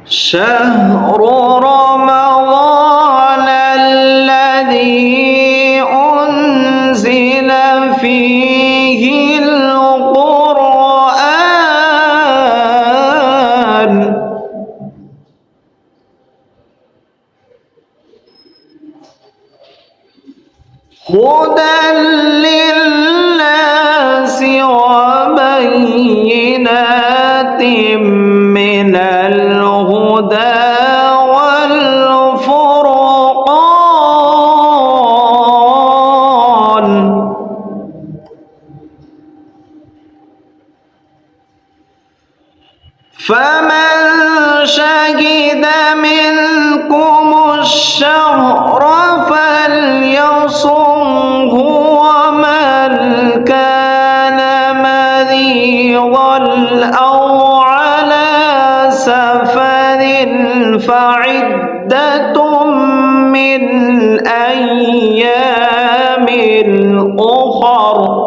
شهر رمضان الذي أنزل فيه القرآن هدى للناس وبينات من الهدى والفرقان فمن شهد منكم الشهر فليصمه ومن كان مريضا أو على سفر فعدة من أيام أخر